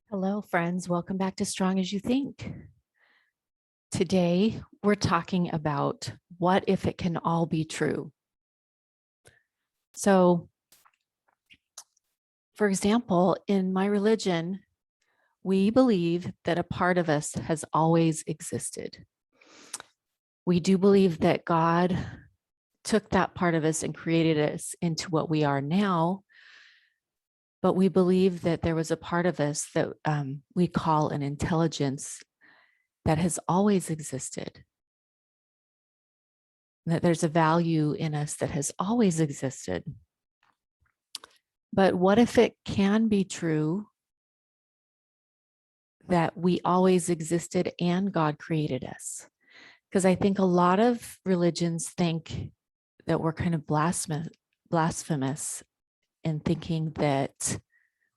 Hello, friends. Welcome back to Strong as You Think. Today, we're talking about what if it can all be true. So, for example, in my religion, we believe that a part of us has always existed. We do believe that God took that part of us and created us into what we are now. But we believe that there was a part of us that we call an intelligence that has always existed. That there's a value in us that has always existed. But what if it can be true that we always existed and God created us? Because I think a lot of religions think that we're kind of blasphemous in thinking that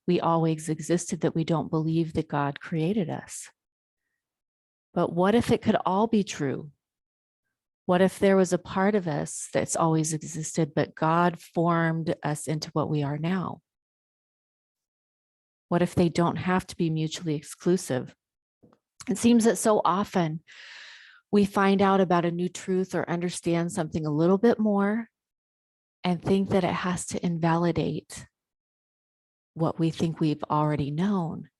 we always existed, that we don't believe that God created us. But what if it could all be true? What if there was a part of us that's always existed, but God formed us into what we are now? What if they don't have to be mutually exclusive? It seems that so often we find out about a new truth or understand something a little bit more and think that it has to invalidate what we think we've already known.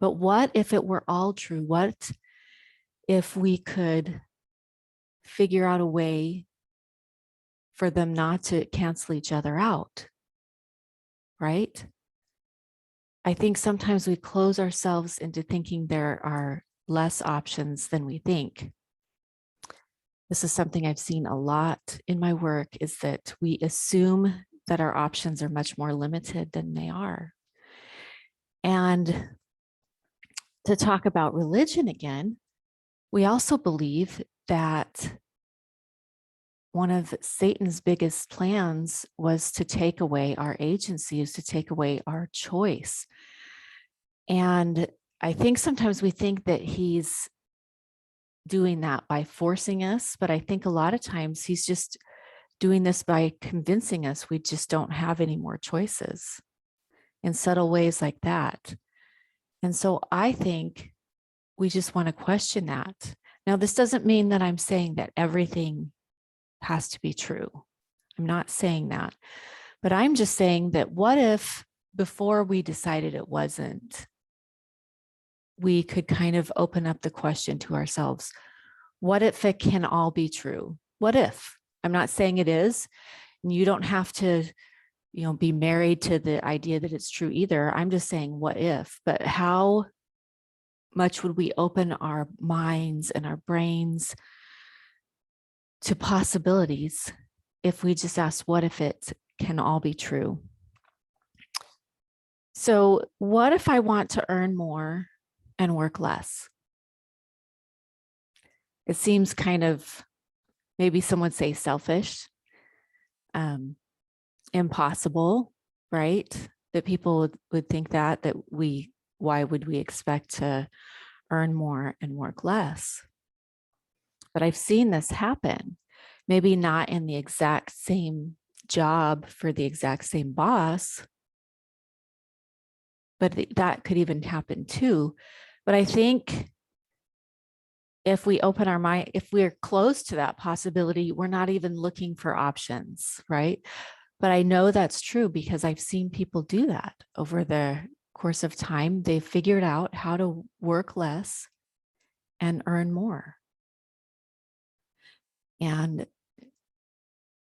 But what if it were all true? What if we could figure out a way for them not to cancel each other out, right? I think sometimes we close ourselves into thinking there are less options than we think. This is something I've seen a lot in my work, is that we assume that our options are much more limited than they are. And to talk about religion again, we also believe that one of Satan's biggest plans was to take away our agency, is to take away our choice. And I think sometimes we think that he's doing that by forcing us, but I think a lot of times he's just doing this by convincing us we just don't have any more choices in subtle ways like that. And so I think we just want to question that. Now, this doesn't mean that I'm saying that everything has to be true. I'm not saying that, but I'm just saying that what if before we decided it wasn't, we could kind of open up the question to ourselves, what if it can all be true? What if? I'm not saying it is, and you don't have to, be married to the idea that it's true either. I'm just saying, what if? But how much would we open our minds and our brains to possibilities if we just ask, what if it can all be true? So what if I want to earn more and work less? It seems kind of, maybe some would say selfish, impossible, right? That people would think that why would we expect to earn more and work less? But I've seen this happen, maybe not in the exact same job for the exact same boss, but that could even happen too. But I think if we open our mind, if we're close to that possibility, we're not even looking for options, right? But I know that's true because I've seen people do that over the course of time. They've figured out how to work less and earn more. And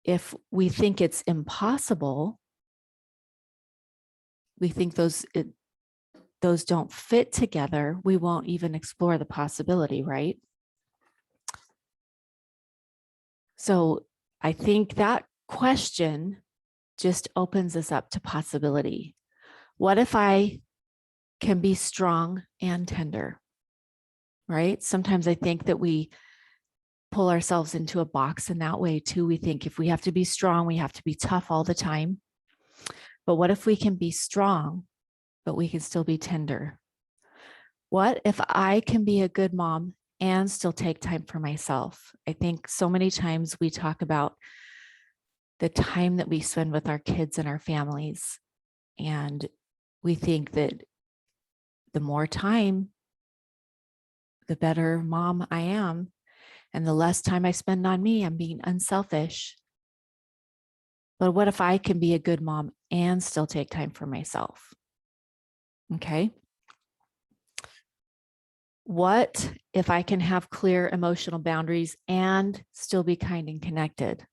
if we think it's impossible, we think those don't fit together, we won't even explore the possibility, right? So I think that question just opens us up to possibility. What if I can be strong and tender, right? Sometimes I think that we pull ourselves into a box in that way too. We think if we have to be strong, we have to be tough all the time. But what if we can be strong, but we can still be tender? What if I can be a good mom and still take time for myself? I think so many times we talk about the time that we spend with our kids and our families, and we think that the more time, the better mom I am. And the less time I spend on me, I'm being unselfish. But what if I can be a good mom and still take time for myself? Okay. What if I can have clear emotional boundaries and still be kind and connected?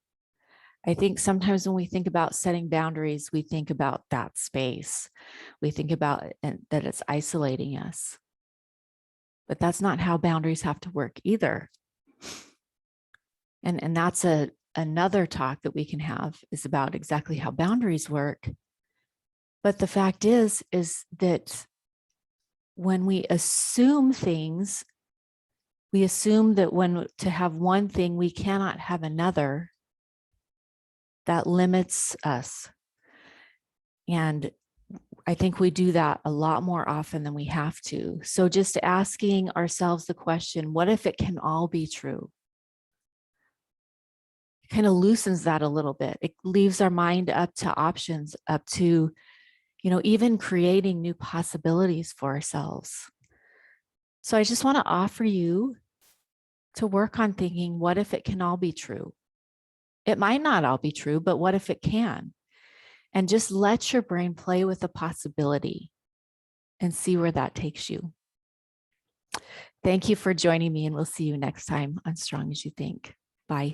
I think sometimes when we think about setting boundaries, we think about that space. We think about that it's isolating us. But that's not how boundaries have to work either. And that's another talk that we can have, is about exactly how boundaries work. But the fact is that when we assume things, we assume that when to have one thing, we cannot have another. That limits us. And I think we do that a lot more often than we have to. So just asking ourselves the question, what if it can all be true? It kind of loosens that a little bit. It leaves our mind up to options, up to, even creating new possibilities for ourselves. So I just want to offer you to work on thinking, what if it can all be true? It might not all be true, but what if it can? And just let your brain play with the possibility and see where that takes you. Thank you for joining me, and we'll see you next time on Strong as You Think. Bye.